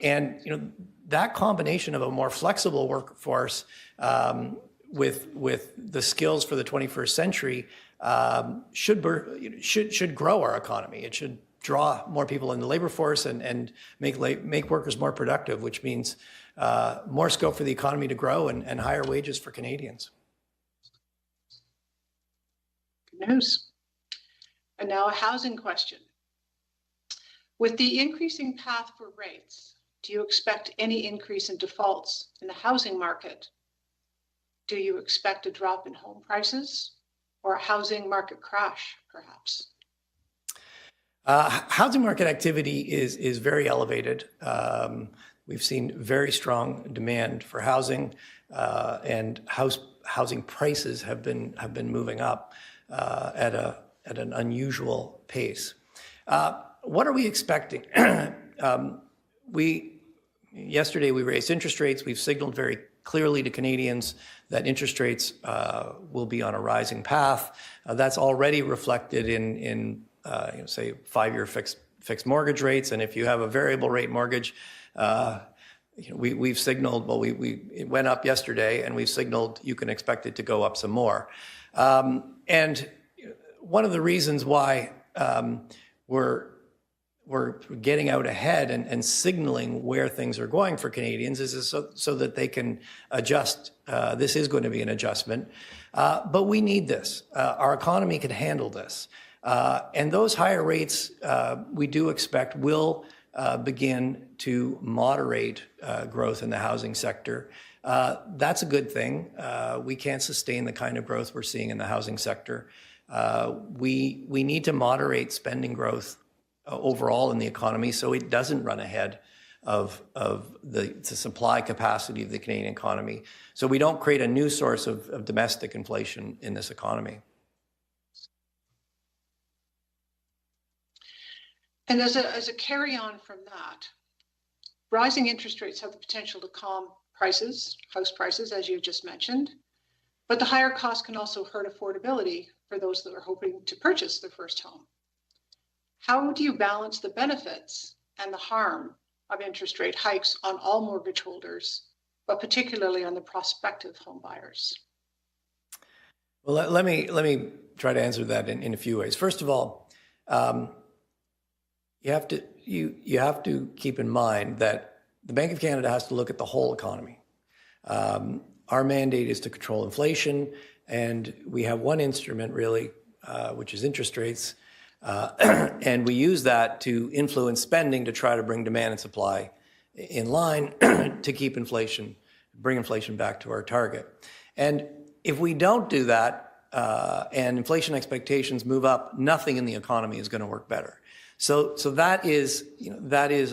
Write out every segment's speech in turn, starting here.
And that combination of a more flexible workforce with the skills for the 21st century should grow our economy. It should draw more people in the labor force and make workers more productive, which means more scope for the economy to grow and higher wages for Canadians. Good news. And now a housing question. With the increasing path for rates, do you expect any increase in defaults in the housing market? Do you expect a drop in home prices or a housing market crash, perhaps? Housing market activity is very elevated. We've seen very strong demand for housing, and housing prices have been moving up at an unusual pace. What are we expecting? Yesterday we raised interest rates. We've signaled very clearly to Canadians that interest rates will be on a rising path. That's already reflected in say 5-year fixed mortgage rates, and if you have a variable rate mortgage, we've signaled. Well, it went up yesterday, and we've signaled you can expect it to go up some more. And one of the reasons why we're getting out ahead and signaling where things are going for Canadians is so that they can adjust. This is going to be an adjustment, but we need this. Our economy can handle this. And those higher rates, we do expect, will begin to moderate growth in the housing sector. That's a good thing. We can't sustain the kind of growth we're seeing in the housing sector. We need to moderate spending growth overall in the economy so it doesn't run ahead of the supply capacity of the Canadian economy, so we don't create a new source of domestic inflation in this economy. And as a carry on from that, rising interest rates have the potential to calm prices, house prices, as you just mentioned, but the higher costs can also hurt affordability for those that are hoping to purchase their first home. How do you balance the benefits and the harm of interest rate hikes on all mortgage holders, but particularly on the prospective home buyers? Well, let me try to answer that in a few ways. First of all, you have to keep in mind that the Bank of Canada has to look at the whole economy. Our mandate is to control inflation, and we have one instrument really, which is interest rates, and we use that to influence spending to try to bring demand and supply in line to keep inflation, bring inflation back to our target. And if we don't do that, and inflation expectations move up, nothing in the economy is going to work better. So that is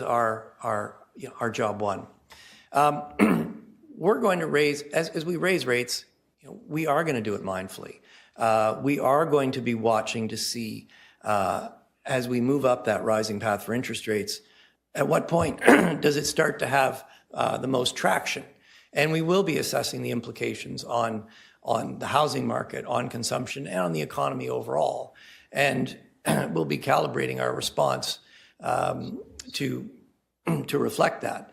our job one. We're going to raise, as we raise rates, we are going to do it mindfully. We are going to be watching to see, as we move up that rising path for interest rates, at what point does it start to have the most traction? And we will be assessing the implications on the housing market, on consumption, and on the economy overall. And we'll be calibrating our response to reflect that.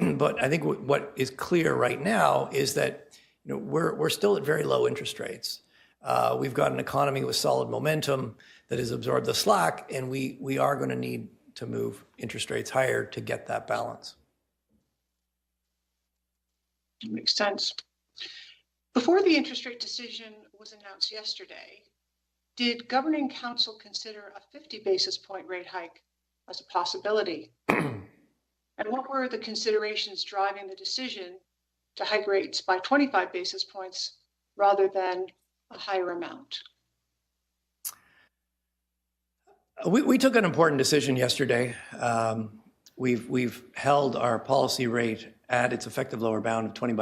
But I think what is clear right now is that we're still at very low interest rates. We've got an economy with solid momentum that has absorbed the slack, and we are going to need to move interest rates higher to get that balance. Makes sense. Before the interest rate decision was announced yesterday, did Governing Council consider a 50 basis point rate hike as a possibility? And what were the considerations driving the decision to hike rates by 25 basis points rather than a higher amount? We took an important decision yesterday. We've held our policy rate at its effective lower bound of 20